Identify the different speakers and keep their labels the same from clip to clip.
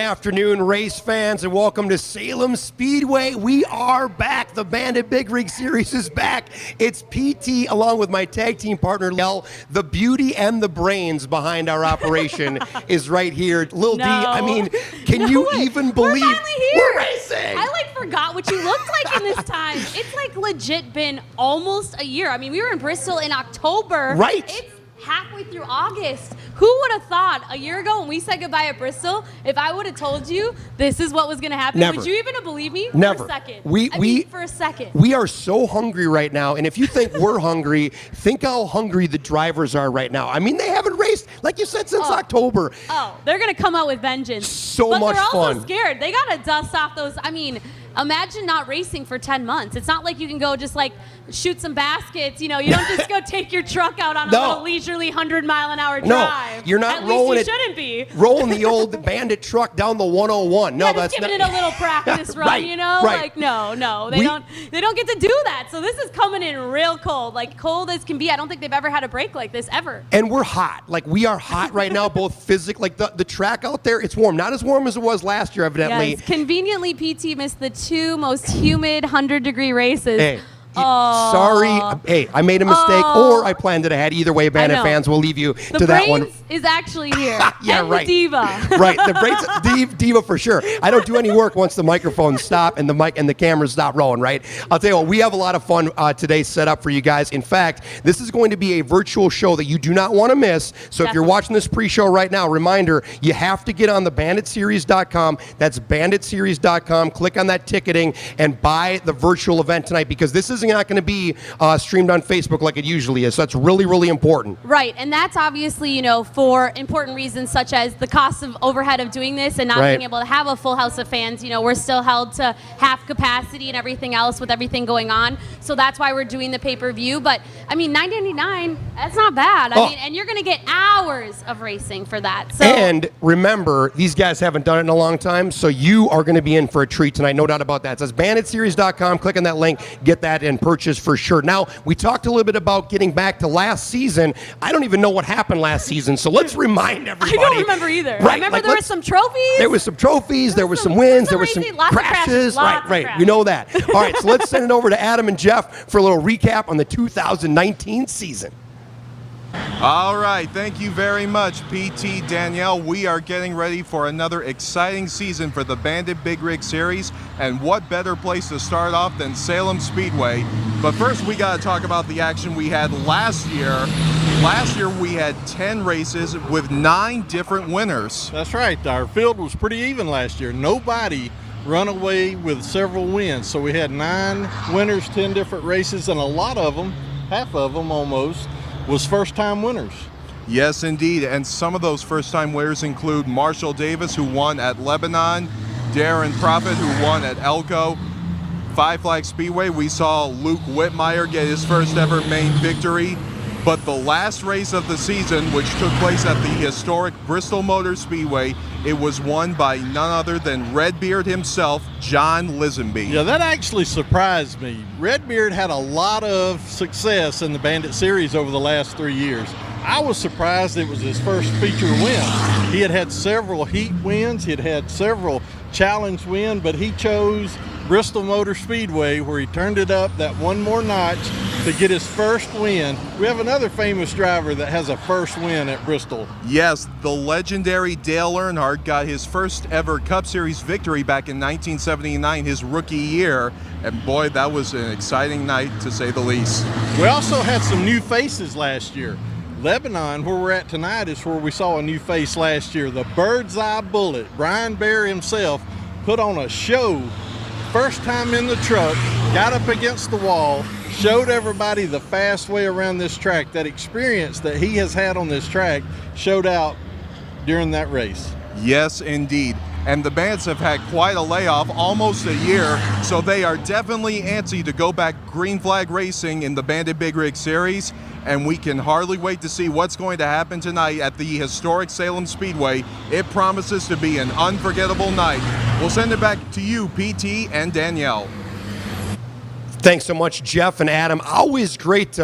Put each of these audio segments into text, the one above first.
Speaker 1: afternoon, race fans, and welcome to Salem Speedway. We are back. The Bandit Big Rig Series is back. It's PT along with my tag team partner, Lel. The beauty and the brains behind our operation is right here. Lil D, I mean, can you even believe
Speaker 2: we're finally here?
Speaker 1: We're racing?
Speaker 2: I forgot what you looked like in this time. It's legit been almost a year. I mean, we were in Bristol in October.
Speaker 1: Right.
Speaker 2: It's halfway through August. Who would have thought a year ago when we said goodbye at Bristol, if I would have told you this is what was going to happen,
Speaker 1: Never.
Speaker 2: would you even have believed me?
Speaker 1: Never.
Speaker 2: For a second.
Speaker 1: I mean,
Speaker 2: for a second.
Speaker 1: We are so hungry right now, and if you think we're hungry, think how hungry the drivers are right now. I mean, they haven't raced, like you said, since October.
Speaker 2: Oh, they're going to come out with vengeance.
Speaker 1: So
Speaker 2: but
Speaker 1: much fun.
Speaker 2: they're also scared. They got to dust off those, I mean, imagine not racing for 10 months. It's not like you can go just shoot some baskets. You know, you don't just go take your truck out on a little leisurely 100-mile-an-hour drive.
Speaker 1: No, you're not rolling rolling the old Bandit truck down the 101. No,
Speaker 2: yeah,
Speaker 1: that's
Speaker 2: just giving it a little practice run,
Speaker 1: right,
Speaker 2: you know?
Speaker 1: Right.
Speaker 2: No, they don't get to do that. So this is coming in real cold, cold as can be. I don't think they've ever had a break like this ever.
Speaker 1: And we're hot. We are hot right now, both physically. The track out there, it's warm. Not as warm as it was last year, evidently.
Speaker 2: Yes, conveniently, PT missed the two most humid 100-degree races.
Speaker 1: Hey. Sorry. Hey, I made a mistake, or I planned it ahead. Either way, Bandit fans, we'll leave you to that one.
Speaker 2: The brains is actually here.
Speaker 1: Yeah,
Speaker 2: and
Speaker 1: right.
Speaker 2: the diva.
Speaker 1: Right, the brains, diva for sure. I don't do any work once the microphones stop and the mic and the cameras stop rolling, right? I'll tell you what, we have a lot of fun today set up for you guys. In fact, this is going to be a virtual show that you do not want to miss. So if you're watching this pre-show right now, reminder, you have to get on the banditseries.com. That's banditseries.com. Click on that ticketing and buy the virtual event tonight, because this isn't not going to be streamed on Facebook like it usually is. So that's really, really important.
Speaker 2: Right, and that's obviously, you know, for important reasons such as the cost of overhead of doing this and not being able to have a full house of fans. You know, we're still held to half capacity and everything else with everything going on. So that's why we're doing the pay-per-view. But I mean, $9.99, that's not bad. I mean, and you're going to get hours of racing for that. So.
Speaker 1: And remember, these guys haven't done it in a long time, so you are going to be in for a treat tonight, no doubt about that. It says banditseries.com. Click on that link, get that and purchase for sure. Now, we talked a little bit about getting back to last season. I don't even know what happened last season, so let's remind everybody.
Speaker 2: I don't remember either.
Speaker 1: Right,
Speaker 2: I remember there were some trophies.
Speaker 1: There was some trophies. There were some wins. There were some crashes. Right. You know that. All right, so let's send it over to Adam and Jeff for a little recap on the 2019 season.
Speaker 3: All right, thank you very much, PT Danielle. We are getting ready for another exciting season for the Bandit Big Rig Series, and what better place to start off than Salem Speedway. But first, we got to talk about the action we had last year. Last year, we had 10 races with 9 different winners.
Speaker 4: That's right. Our field was pretty even last year. Nobody run away with several wins. So we had 9 winners, 10 different races, and a lot of them, half of them almost, was first-time winners.
Speaker 3: Yes, indeed, and some of those first-time winners include Marshall Davis, who won at Lebanon, Darren Prophet, who won at Elko. Five Flag Speedway, we saw Luke Whitmire get his first ever main victory. But the last race of the season, which took place at the historic Bristol Motor Speedway, it was won by none other than Redbeard himself, John Lisenby.
Speaker 4: Yeah, that actually surprised me. Redbeard had a lot of success in the Bandit Series over the last 3 years. I was surprised it was his first feature win. He had had several heat wins, he had had several challenge wins, but he chose Bristol Motor Speedway, where he turned it up that one more notch to get his first win. We have another famous driver that has a first win at Bristol.
Speaker 3: Yes, the legendary Dale Earnhardt got his first ever Cup Series victory back in 1979, his rookie year. And boy, that was an exciting night to say the least.
Speaker 4: We also had some new faces last year. Lebanon, where we're at tonight, is where we saw a new face last year. The Bird's Eye Bullet, Brian Bear himself, put on a show. First time in the truck, got up against the wall, showed everybody the fast way around this track. That experience that he has had on this track showed out during that race.
Speaker 3: Yes, indeed. And the Bandits have had quite a layoff, almost a year, so they are definitely antsy to go back green flag racing in the Bandit Big Rig Series, and we can hardly wait to see what's going to happen tonight at the historic Salem Speedway. It promises to be an unforgettable night. We'll send it back to you, PT and Danielle.
Speaker 1: Thanks so much, Jeff and Adam. Always great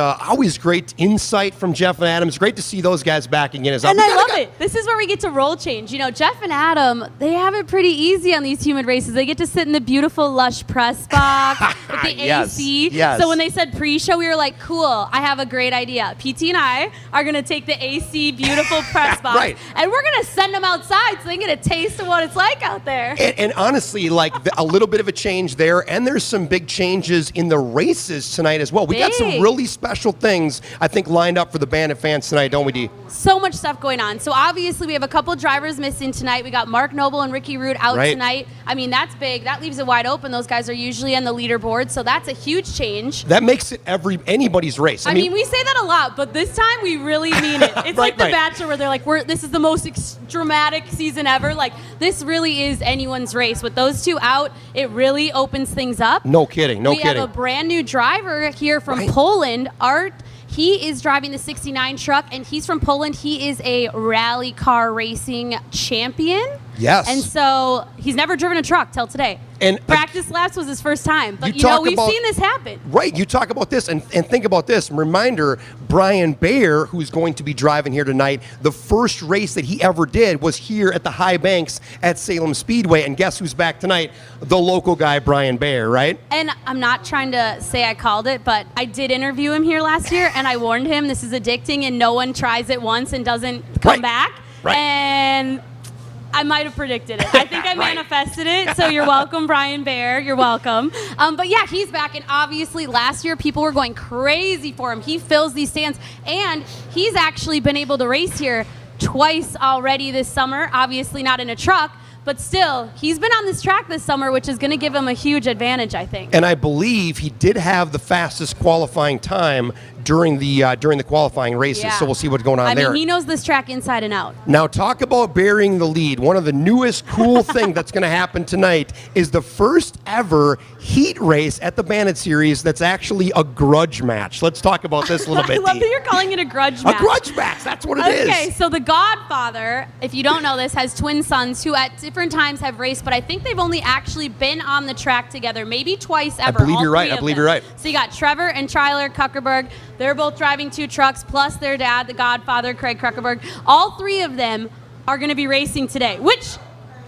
Speaker 1: insight from Jeff and Adam. It's great to see those guys back again.
Speaker 2: And I love it. This is where we get to role change. You know, Jeff and Adam, they have it pretty easy on these humid races. They get to sit in the beautiful, lush press box with the AC.
Speaker 1: Yes.
Speaker 2: So when they said pre-show, we were like, cool, I have a great idea. PT and I are going to take the AC, beautiful press box,
Speaker 1: right,
Speaker 2: and we're going to send them outside so they can get a taste of what it's like out there.
Speaker 1: And honestly, like a little bit of a change there, and there's some big changes in the races tonight as well. We got some really special things, I think, lined up for the Bandit fans tonight, don't we, Dee?
Speaker 2: So much stuff going on. So obviously we have a couple drivers missing tonight. We got Mark Noble and Ricky Root out tonight. I mean, that's big. That leaves it wide open. Those guys are usually on the leaderboard, so that's a huge change.
Speaker 1: That makes it anybody's race.
Speaker 2: I mean, we say that a lot, but this time we really mean it. It's like The Bachelor, where they're like, this is the most dramatic season ever. Like, this really is anyone's race. With those two out, it really opens things up.
Speaker 1: No kidding.
Speaker 2: We have a brand new driver here from Poland, Art. He is driving the 69 truck, and he's from Poland. He is a rally car racing champion.
Speaker 1: Yes.
Speaker 2: And so he's never driven a truck till today.
Speaker 1: And
Speaker 2: practice laps was his first time. But, you know, we've seen this happen.
Speaker 1: Right. You talk about this and think about this. Reminder, Brian Bayer, who's going to be driving here tonight, the first race that he ever did was here at the High Banks at Salem Speedway. And guess who's back tonight? The local guy, Brian Bayer, right?
Speaker 2: And I'm not trying to say I called it, but I did interview him here last year, and I warned him this is addicting and no one tries it once and doesn't come back.
Speaker 1: Right.
Speaker 2: And I might have predicted it. I think I manifested it, so you're welcome, Brian Bayer. You're welcome. But yeah, he's back, and obviously last year people were going crazy for him. He fills these stands, and he's actually been able to race here twice already this summer, obviously not in a truck, but still, he's been on this track this summer, which is going to give him a huge advantage, I think. And
Speaker 1: I believe he did have the fastest qualifying time during the qualifying races, so we'll see what's going on there.
Speaker 2: I mean, he knows this track inside and out.
Speaker 1: Now, talk about burying the lead. One of the newest cool thing that's going to happen tonight is the first ever heat race at the Bandit Series that's actually a grudge match. Let's talk about this a little bit.
Speaker 2: I love that you're calling it a grudge match.
Speaker 1: A grudge match, that's what it is.
Speaker 2: Okay, so the Godfather, if you don't know this, has twin sons who at different times have raced, but I think they've only actually been on the track together, maybe twice ever.
Speaker 1: I believe you're right.
Speaker 2: So you got Trevor and Tyler Kuckerberg. They're both driving two trucks, plus their dad, the Godfather, Craig Kuckerberg. All three of them are going to be racing today, which,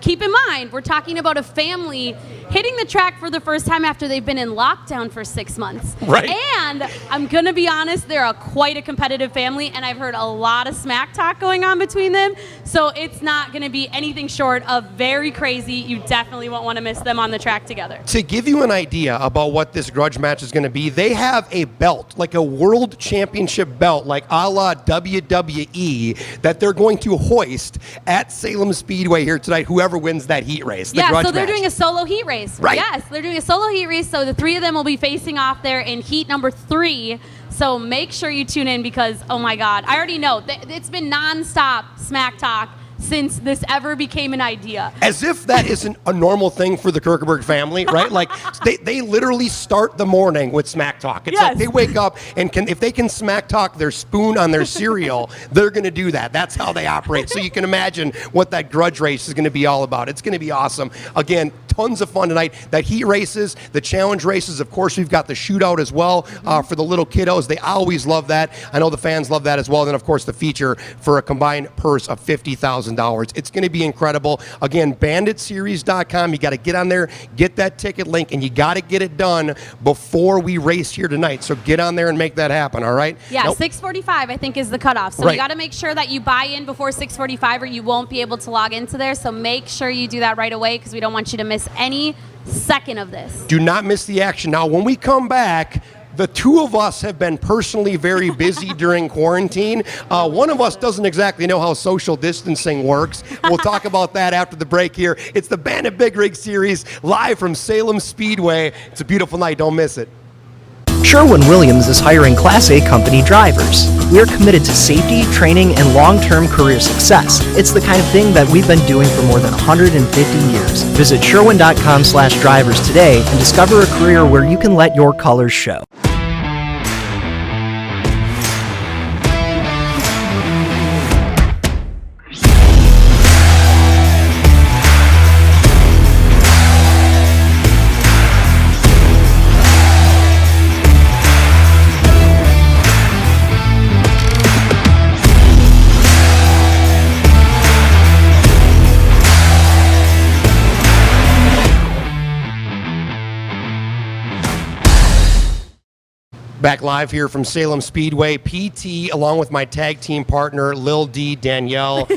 Speaker 2: keep in mind, we're talking about a family hitting the track for the first time after they've been in lockdown for 6 months.
Speaker 1: Right.
Speaker 2: And I'm going to be honest, they're quite a competitive family, and I've heard a lot of smack talk going on between them. So it's not going to be anything short of very crazy. You definitely won't want to miss them on the track together.
Speaker 1: To give you an idea about what this grudge match is going to be, they have a belt, like a world championship belt, like a la WWE, that they're going to hoist at Salem Speedway here tonight, whoever wins that heat race.
Speaker 2: So they're doing a solo heat race.
Speaker 1: Right.
Speaker 2: Yes, they're doing a solo heat race, so the three of them will be facing off there in heat number 3. So make sure you tune in because, oh my God, I already know. It's been nonstop smack talk since this ever became an idea.
Speaker 1: As if that isn't a normal thing for the Kuckerberg family, right? Like, they literally start the morning with smack talk. It's like they wake up and if they can smack talk their spoon on their cereal, they're going to do that. That's how they operate. So you can imagine what that grudge race is going to be all about. It's going to be awesome. Again, tons of fun tonight. That heat races, the challenge races, of course, we've got the shootout as well for the little kiddos. They always love that. I know the fans love that as well. And then, of course, the feature for a combined purse of $50,000. It's going to be incredible. Again, banditseries.com. You got to get on there, get that ticket link, and you got to get it done before we race here tonight. So get on there and make that happen, all right?
Speaker 2: Yeah, 6:45 I think is the cutoff. So you got to make sure that you buy in before 6:45 or you won't be able to log into there. So make sure you do that right away because we don't want you to miss any second of this.
Speaker 1: Do not miss the action. Now, when we come back, the two of us have been personally very busy during quarantine. One of us doesn't exactly know how social distancing works. We'll talk about that after the break here. It's the Bandit Big Rig Series live from Salem Speedway. It's a beautiful night. Don't miss it.
Speaker 5: Sherwin-Williams is hiring Class A company drivers. We're committed to safety, training, and long-term career success. It's the kind of thing that we've been doing for more than 150 years. Visit sherwin.com/drivers today and discover a career where you can let your colors show.
Speaker 1: Back live here from Salem Speedway, PT, along with my tag team partner, Lil D, Danielle.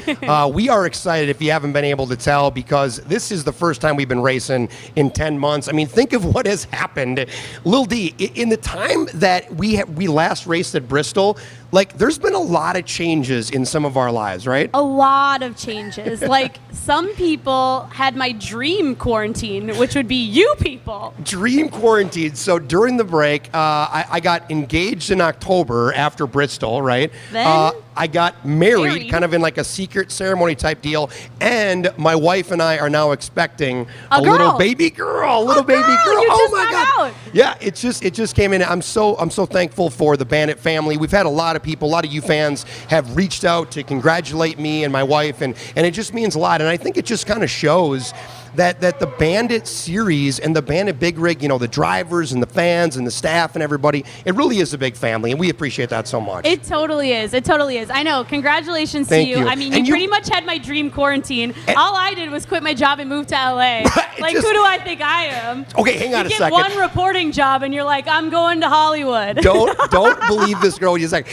Speaker 1: We are excited, if you haven't been able to tell, because this is the first time we've been racing in 10 months. I mean, think of what has happened. Lil D, in the time that we last raced at Bristol, like, there's been a lot of changes in some of our lives, right?
Speaker 2: A lot of changes. Like, some people had my dream quarantine, which would be you people.
Speaker 1: Dream quarantine. So during the break, I got engaged in October after Bristol, right?
Speaker 2: Then?
Speaker 1: I got married, kind of in like a secret ceremony type deal, and my wife and I are now expecting a little baby girl,
Speaker 2: You just
Speaker 1: my
Speaker 2: found
Speaker 1: God!
Speaker 2: out.
Speaker 1: Yeah, it just came in. I'm so thankful for the Bandit family. We've had a lot of people, a lot of you fans have reached out to congratulate me and my wife, and it just means a lot. And I think it just kind of shows that the Bandit series and the Bandit Big Rig, the drivers and the fans and the staff and everybody, it really is a big family, and we appreciate that so much.
Speaker 2: It totally is. It totally is. I know. Congratulations to you. I mean, you pretty much had my dream quarantine. All I did was quit my job and move to LA. Like, who do I think I am?
Speaker 1: Okay, hang on a second.
Speaker 2: You get one reporting job and you're like, I'm going to Hollywood.
Speaker 1: Don't believe this girl. She's like,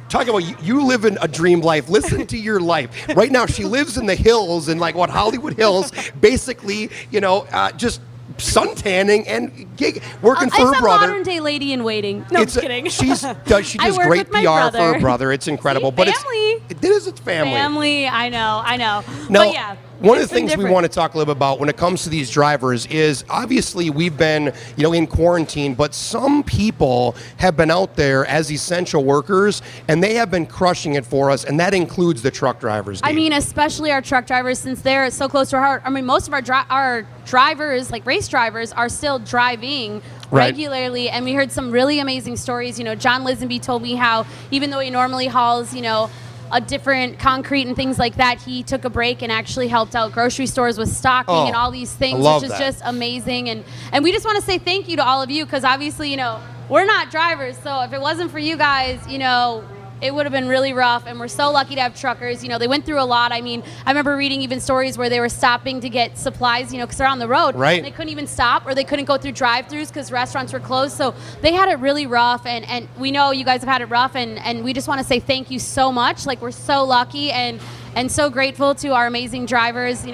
Speaker 1: talking about you live in a dream life. Listen to your life. Right now, she lives in the hills, in like Hollywood Hills, basically, just suntanning and working for her brother.
Speaker 2: It's a modern-day lady in waiting. No, I'm kidding.
Speaker 1: She does great PR for her brother. It's incredible.
Speaker 2: See, family.
Speaker 1: It's family.
Speaker 2: Family, I know.
Speaker 1: No,
Speaker 2: but yeah.
Speaker 1: One of the things we want to talk a little bit about when it comes to these drivers is, obviously we've been, in quarantine, but some people have been out there as essential workers, and they have been crushing it for us, and that includes the truck drivers. Dave.
Speaker 2: I mean, especially our truck drivers, since they're so close to our heart. I mean, most of our drivers, like race drivers, are still driving regularly, and we heard some really amazing stories. John Lisenby told me how, even though he normally hauls, a different concrete and things like that, he took a break and actually helped out grocery stores with stocking and all these things, which is just amazing. And we just want to say thank you to all of you, because obviously, we're not drivers, so if it wasn't for you guys, it would have been really rough, and we're so lucky to have truckers. They went through a lot. I mean, I remember reading even stories where they were stopping to get supplies, because they're on the road.
Speaker 1: Right.
Speaker 2: And they couldn't even stop, or they couldn't go through drive-thrus because restaurants were closed. So they had it really rough, and we know you guys have had it rough, and we just want to say thank you so much. Like, we're so lucky and so grateful to our amazing drivers,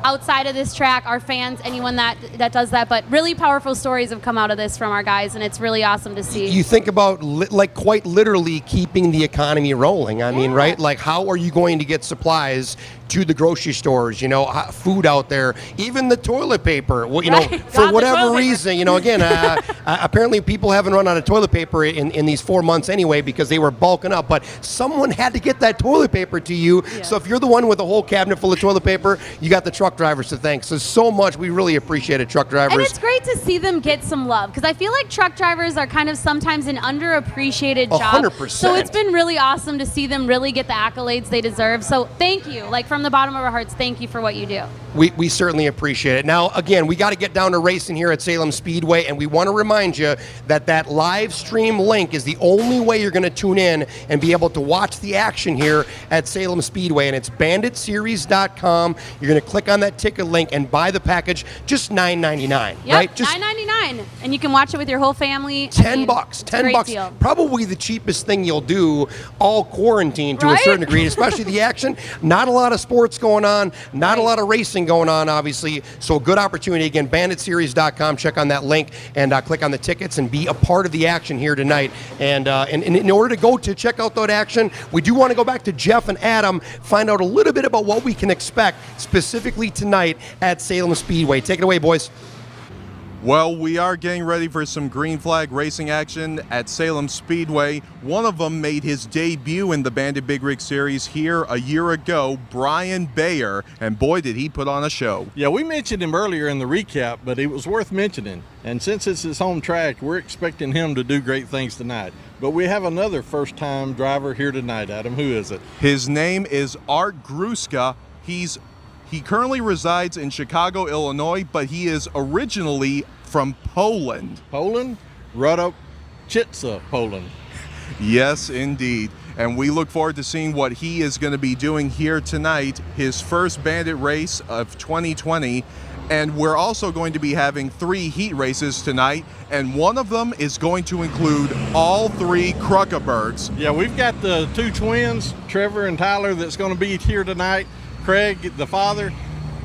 Speaker 2: outside of this track, our fans, anyone that does that. But really powerful stories have come out of this from our guys, and it's really awesome to see.
Speaker 1: You think about, quite literally keeping the economy rolling. I mean, right? Like, how are you going to get supplies to the grocery stores, food out there, even the toilet paper, for whatever reason, again, apparently people haven't run out of toilet paper in these 4 months anyway, because they were bulking up, but someone had to get that toilet paper to you. Yeah. So if you're the one with a whole cabinet full of toilet paper, you got the truck drivers to thank. So much. We really appreciate it, truck drivers.
Speaker 2: And it's great to see them get some love, because I feel like truck drivers are kind of sometimes an underappreciated job.
Speaker 1: 100%.
Speaker 2: So it's been really awesome to see them really get the accolades they deserve. So thank you. From the bottom of our hearts, thank you for what you do.
Speaker 1: We certainly appreciate it. Now, again, we got to get down to racing here at Salem Speedway, and we want to remind you that live stream link is the only way you're going to tune in and be able to watch the action here at Salem Speedway, and it's banditseries.com. You're going to click on that ticket link and buy the package, just $9.99,
Speaker 2: yep,
Speaker 1: right? Just
Speaker 2: $9.99, and you can watch it with your whole family.
Speaker 1: $10, $10.
Speaker 2: Deal.
Speaker 1: Probably the cheapest thing you'll do all quarantine to a certain degree, especially the action. Not a lot of sports going on, not a lot of racing going on, obviously. So a good opportunity. Again, banditseries.com. Check on that link and click on the tickets and be a part of the action here tonight. And in order to check out that action, we do want to go back to Jeff and Adam, find out a little bit about what we can expect specifically tonight at Salem Speedway. Take it away, boys.
Speaker 3: Well, we are getting ready for some green flag racing action at Salem Speedway. One of them made his debut in the Bandit Big Rig Series here a year ago, Brian Bayer, and boy did he put on a show.
Speaker 4: Yeah, we mentioned him earlier in the recap, but it was worth mentioning. And since it's his home track, we're expecting him to do great things tonight. But we have another first-time driver here tonight, Adam. Who is it?
Speaker 3: His name is Art Gruska. He currently resides in Chicago, Illinois, but he is originally from Poland.
Speaker 4: Poland? Radochitsa, Poland.
Speaker 3: Yes, indeed. And we look forward to seeing what he is going to be doing here tonight, his first Bandit race of 2020. And we're also going to be having 3 heat races tonight, and one of them is going to include all 3 Kruckebergs.
Speaker 4: Yeah, we've got the 2 twins, Trevor and Tyler, that's going to be here tonight. Craig, the father.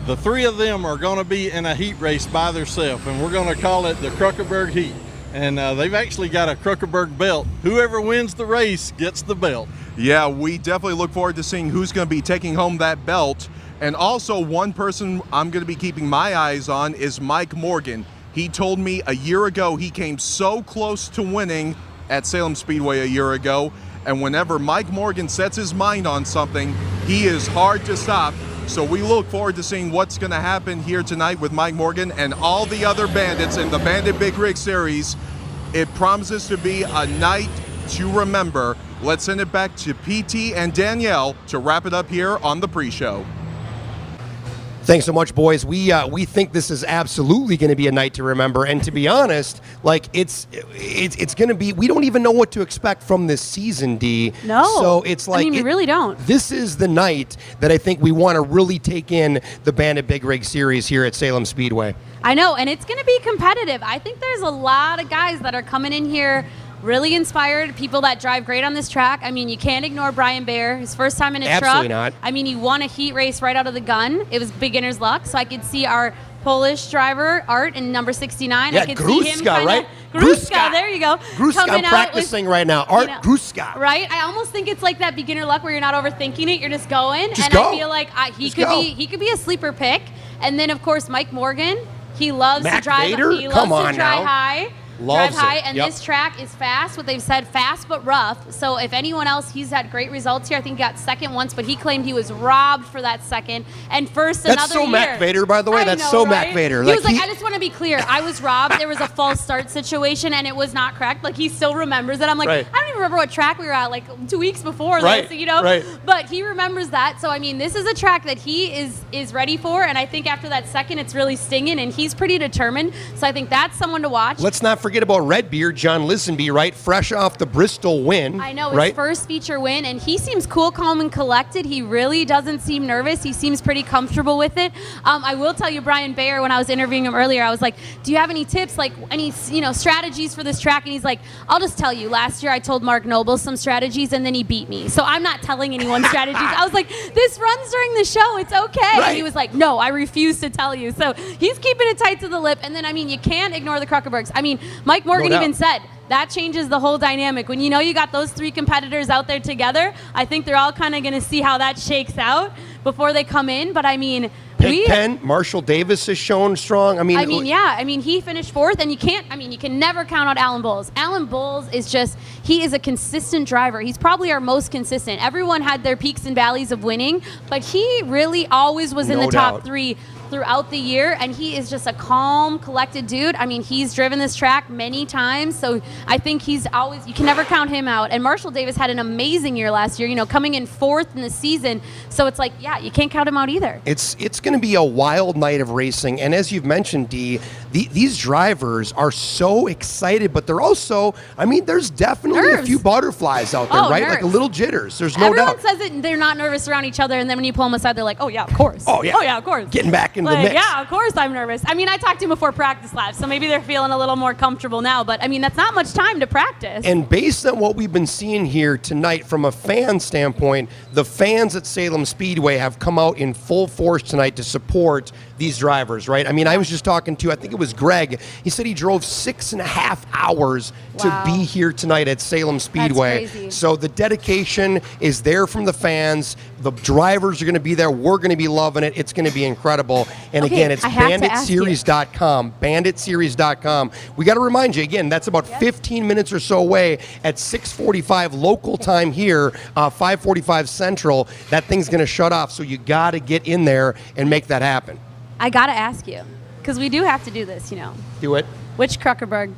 Speaker 4: The 3 of them are going to be in a heat race by themselves, and we're going to call it the Kruckeberg Heat. And they've actually got a Kruckeberg belt. Whoever wins the race gets the belt.
Speaker 3: Yeah, we definitely look forward to seeing who's going to be taking home that belt. And also, one person I'm going to be keeping my eyes on is Mike Morgan. He told me a year ago he came so close to winning at Salem Speedway a year ago. And whenever Mike Morgan sets his mind on something, he is hard to stop. So we look forward to seeing what's going to happen here tonight with Mike Morgan and all the other bandits in the Bandit Big Rig Series. It promises to be a night to remember. Let's send it back to PT and Danielle to wrap it up here on the pre-show.
Speaker 1: Thanks so much, boys. We think this is absolutely going to be a night to remember, and to be honest, like it's going to be. We don't even know what to expect from this season, D.
Speaker 2: No.
Speaker 1: So it's like,
Speaker 2: I mean, you really don't.
Speaker 1: This is the night that I think we want to really take in the Bandit Big Rig Series here at Salem Speedway.
Speaker 2: I know, and it's going to be competitive. I think there's a lot of guys that are coming in here really inspired, people that drive great on this track. I mean, you can't ignore Brian Baer, his first time in a truck.
Speaker 1: Absolutely not.
Speaker 2: I mean, he won a heat race right out of the gun. It was beginner's luck, so I could see our Polish driver, Art, in number 69.
Speaker 1: Yeah,
Speaker 2: I could see him
Speaker 1: Gruska, right?
Speaker 2: Gruska, there you go.
Speaker 1: Gruska, I'm practicing right now. Art Gruska.
Speaker 2: Right? I almost think it's like that beginner luck where you're not overthinking it. You're just going.
Speaker 1: Just
Speaker 2: and
Speaker 1: go.
Speaker 2: I feel like he could be a sleeper pick. And then, of course, Mike Morgan. He loves
Speaker 1: Mac
Speaker 2: to drive.
Speaker 1: Vader?
Speaker 2: He loves
Speaker 1: Come
Speaker 2: to
Speaker 1: on
Speaker 2: drive
Speaker 1: now.
Speaker 2: high.
Speaker 1: Loves
Speaker 2: drive high,
Speaker 1: it.
Speaker 2: and
Speaker 1: Yep.
Speaker 2: this track is fast. What they've said, fast but rough. So if anyone else, he's had great results here. I think he got second once, but he claimed he was robbed for that second and first
Speaker 1: That's
Speaker 2: another
Speaker 1: so
Speaker 2: year.
Speaker 1: Mac Vader, by the way.
Speaker 2: I
Speaker 1: That's
Speaker 2: know,
Speaker 1: so
Speaker 2: right?
Speaker 1: Mac Vader.
Speaker 2: He was like,
Speaker 1: he-
Speaker 2: I just want to be clear. I was robbed. There was a false start situation, and it was not correct. Like, he still remembers it. I'm like,
Speaker 1: Right.
Speaker 2: I don't even remember what track we were at, like 2 weeks before
Speaker 1: Right,
Speaker 2: this, you know?
Speaker 1: right.
Speaker 2: But he remembers that. So, I mean, this is a track that he is ready for, and I think after that second, it's really stinging, and he's pretty determined. So I think that's someone to watch.
Speaker 1: Let's not forget about Redbeard, John Lisenby, right? Fresh off the Bristol win.
Speaker 2: I know, his
Speaker 1: right?
Speaker 2: first feature win, and he seems cool, calm, and collected. He really doesn't seem nervous. He seems pretty comfortable with it. I will tell you, Brian Baer, when I was interviewing him earlier, I was like, do you have any tips, like any strategies for this track? And he's like, I'll just tell you, last year I told Mark Noble some strategies, and then he beat me. So I'm not telling anyone strategies. I was like, this runs during the show. It's okay.
Speaker 1: Right.
Speaker 2: And he was like, no, I refuse to tell you. So he's keeping it tight to the lip. And then, I mean, you can't ignore the Kruckebergs. I mean, Mike Morgan
Speaker 1: doubt.
Speaker 2: even said, that changes the whole dynamic. When you know you got those 3 competitors out there together, I think they're all kind of going to see how that shakes out before they come in. But I mean,
Speaker 1: Penn, Marshall Davis has shown strong. I mean,
Speaker 2: yeah. I mean, he finished 4th, and you can never count out Alan Bowles. Alan Bowles he is a consistent driver. He's probably our most consistent. Everyone had their peaks and valleys of winning, but he really always was in
Speaker 1: No
Speaker 2: the top
Speaker 1: doubt.
Speaker 2: 3 throughout the year, and he is just a calm, collected dude. I mean, he's driven this track many times, so I think you can never count him out. And Marshall Davis had an amazing year last year, coming in 4th in the season, so it's like, yeah, you can't count him out either.
Speaker 1: It's going to be a wild night of racing, and as you've mentioned, Dee, these drivers are so excited, but they're also, I mean, there's definitely
Speaker 2: Nerves.
Speaker 1: a few butterflies out there,
Speaker 2: Oh,
Speaker 1: right?
Speaker 2: nerves.
Speaker 1: Like a little jitters. There's no
Speaker 2: Everyone
Speaker 1: doubt.
Speaker 2: says it, they're not nervous around each other, and then when you pull them aside, they're like, oh yeah, of course.
Speaker 1: Oh yeah.
Speaker 2: Oh yeah, of course.
Speaker 1: Getting back into the
Speaker 2: Like,
Speaker 1: mix.
Speaker 2: yeah, of course I'm nervous. I mean, I talked to him before practice laps, so maybe they're feeling a little more comfortable now, but I mean, that's not much time to practice.
Speaker 1: And based on what we've been seeing here tonight from a fan standpoint, the fans at Salem Speedway have come out in full force tonight to support these drivers, right? I mean, I was just talking to, I think it was Greg. He said he drove 6.5 hours
Speaker 2: Wow.
Speaker 1: to be here tonight at Salem Speedway.
Speaker 2: crazy.
Speaker 1: So the dedication is there from the fans. The drivers are going to be there. We're going to be loving it. It's going to be incredible. And
Speaker 2: Okay,
Speaker 1: again, it's
Speaker 2: I have to ask you.
Speaker 1: banditseries.com. Banditseries.com. We got to remind you, again, that's about 15 minutes or so away at 6:45 local time here, 5:45 Central. That thing's going to shut off, so you got to get in there and make that happen.
Speaker 2: I gotta ask you, because we do have to do this,
Speaker 1: Do it.
Speaker 2: Which Kruckerberg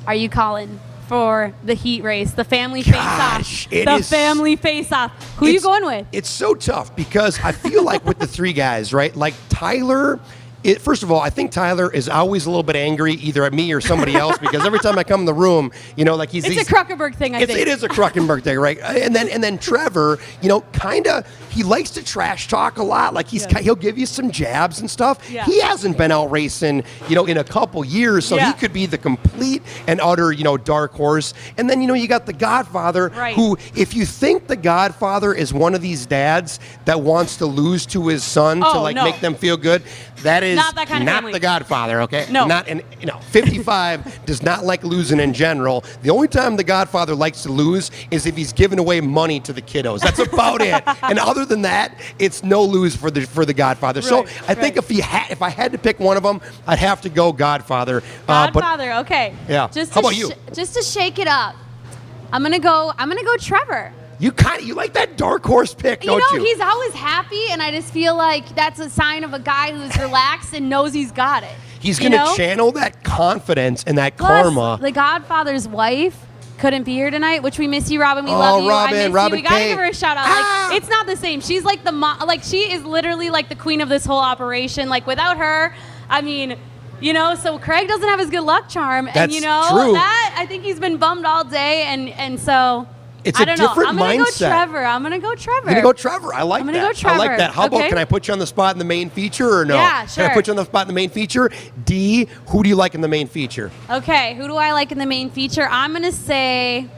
Speaker 2: are you calling for the heat race, the family face-off?
Speaker 1: it
Speaker 2: The
Speaker 1: is-
Speaker 2: family face-off. Who are you
Speaker 1: It's-
Speaker 2: going with?
Speaker 1: It's so tough because I feel like with the 3 guys, right? Like Tyler First of all, I think Tyler is always a little bit angry, either at me or somebody else, because every time I come in the room, you know, like
Speaker 2: it's a Kruckenberg thing, I think.
Speaker 1: It is a Kruckenberg thing, right? And then Trevor, you know, kind of, he likes to trash talk a lot. Like he'll give you some jabs and stuff.
Speaker 2: Yeah.
Speaker 1: He hasn't been out racing, you know, in a couple years, so he could be the complete and utter, you know, dark horse. And then, you know, you got the Godfather, who, if you think the Godfather is one of these dads that wants to lose to his son to make them feel good, that is
Speaker 2: not that kind of family.
Speaker 1: The Godfather, okay?
Speaker 2: No.
Speaker 1: Not, and you know, 55 does not like losing in general. The only time the Godfather likes to lose is if he's giving away money to the kiddos. That's about it. And other than that, it's no lose for the Godfather.
Speaker 2: Right,
Speaker 1: so I think if I had to pick one of them, I'd have to go Godfather.
Speaker 2: Godfather, okay.
Speaker 1: Yeah. How about you?
Speaker 2: Just to shake it up, I'm gonna go Trevor.
Speaker 1: You like that dark horse pick, don't you?
Speaker 2: You know, he's always happy, and I just feel like that's a sign of a guy who's relaxed and knows he's got it.
Speaker 1: He's going to channel that confidence and that karma.
Speaker 2: The Godfather's wife couldn't be here tonight, which we miss you, Robin. We love you.
Speaker 1: Robin,
Speaker 2: I miss
Speaker 1: Robin
Speaker 2: you. We gotta
Speaker 1: K.
Speaker 2: give her a shout out. Like, it's not the same. She's like she is literally like the queen of this whole operation. Like, without her, I mean, you know, so Craig doesn't have his good luck charm.
Speaker 1: That's
Speaker 2: and you know
Speaker 1: true.
Speaker 2: that I think he's been bummed all day, and so
Speaker 1: it's
Speaker 2: I
Speaker 1: a
Speaker 2: don't know.
Speaker 1: different
Speaker 2: I'm gonna
Speaker 1: mindset.
Speaker 2: go Trevor. I'm gonna go Trevor.
Speaker 1: You're gonna go Trevor. I like
Speaker 2: I'm
Speaker 1: that.
Speaker 2: gonna go Trevor.
Speaker 1: I like that. How about,
Speaker 2: Okay.
Speaker 1: can I put you on the spot in the main feature or no?
Speaker 2: Yeah, sure.
Speaker 1: Can I put you on the spot in the main feature? D, who do you like in the main feature?
Speaker 2: Okay, who do I like in the main feature? I'm gonna say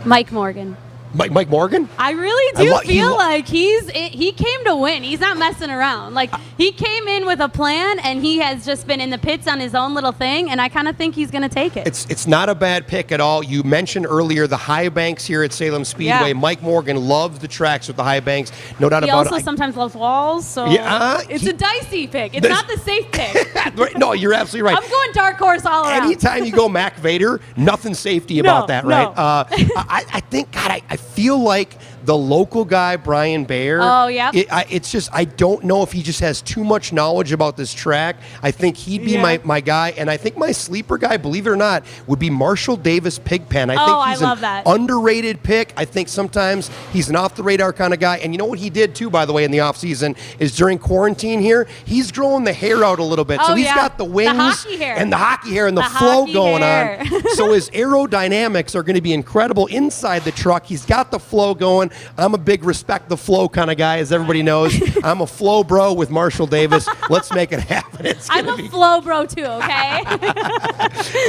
Speaker 2: Mike Morgan.
Speaker 1: Mike Morgan?
Speaker 2: I really do feel like he came to win. He's not messing around. Like, he came in with a plan, and he has just been in the pits on his own little thing, and I kind of think he's going to take it.
Speaker 1: It's not a bad pick at all. You mentioned earlier the high banks here at Salem Speedway.
Speaker 2: Yeah.
Speaker 1: Mike Morgan loves the tracks with the high banks. No doubt
Speaker 2: He
Speaker 1: about it.
Speaker 2: also sometimes loves walls, so it's a dicey pick. It's not the safe pick.
Speaker 1: No, you're absolutely right.
Speaker 2: I'm going dark horse all around.
Speaker 1: Anytime you go Mac Vader, nothing safety about that, right? I think, God, I feel like the local guy, Brian Baer.
Speaker 2: Oh, yeah.
Speaker 1: It's just, I don't know if he just has too much knowledge about this track. I think he'd be my guy. And I think my sleeper guy, believe it or not, would be Marshall Davis Pigpen. I think he's an underrated pick. I think sometimes he's an off-the-radar kind of guy. And you know what he did, too, by the way, in the offseason, is during quarantine here, he's growing the hair out a little bit. So he's got the wings and the hockey hair and the flow going on. So his aerodynamics are going to be incredible inside the truck. He's got the flow going. I'm a big respect the flow kind of guy, as everybody knows. I'm a flow bro with Marshall Davis. Let's make it happen.
Speaker 2: I'm a flow bro too, okay?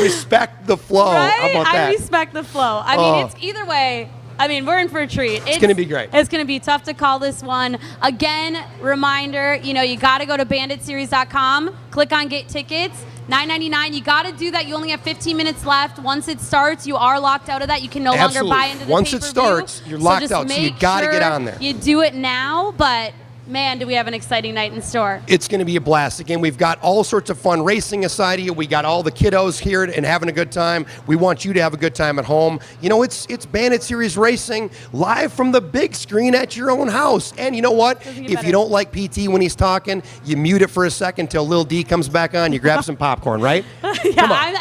Speaker 1: Respect the flow.
Speaker 2: Right?
Speaker 1: How about that?
Speaker 2: I respect the flow. I mean, it's either way. I mean, we're in for a treat.
Speaker 1: It's going to be great.
Speaker 2: It's going to be tough to call this one. Again, reminder, you know, you got to go to banditseries.com, click on Get Tickets. $9.99. You got to do that. You only have 15 minutes left. Once it starts, you are locked out of that. You can no longer buy into the
Speaker 1: Once it
Speaker 2: pay-per-view.
Speaker 1: starts, you're locked out. So you got to get on there.
Speaker 2: You do it now, but man, do we have an exciting night in store.
Speaker 1: It's going to be a blast. Again, we've got all sorts of fun racing aside here. We got all the kiddos here and having a good time. We want you to have a good time at home. You know, it's Bandit Series Racing live from the big screen at your own house. And you know what? If you don't like PT when he's talking, you mute it for a second till Lil D comes back on. You grab some popcorn, right?
Speaker 2: I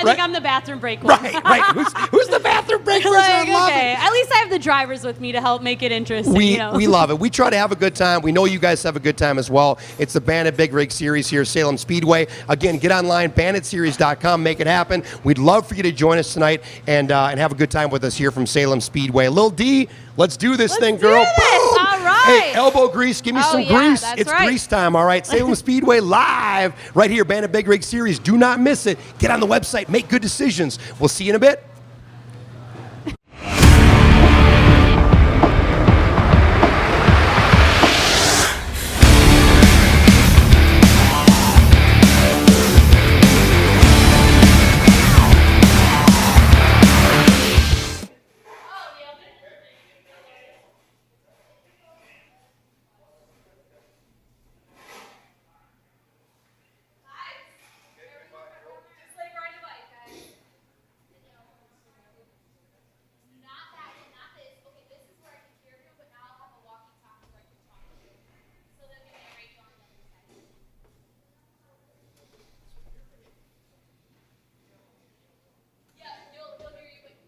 Speaker 2: think I'm the bathroom break one.
Speaker 1: Right. Who's the bathroom break person?
Speaker 2: Okay. At least I have the drivers with me to help make it interesting.
Speaker 1: We love it. We try to have a good time. We know you guys have a good time as well. It's the Bandit Big Rig Series here, Salem Speedway. Again, get online, banditseries.com, make it happen. We'd love for you to join us tonight and have a good time with us here from Salem Speedway. Lil D, let's do this thing, girl.
Speaker 2: Boom! All right.
Speaker 1: Hey, elbow grease, give me some grease. It's grease time, all right. Salem Speedway live right here, Bandit Big Rig Series. Do not miss it. Get on the website, make good decisions. We'll see you in a bit.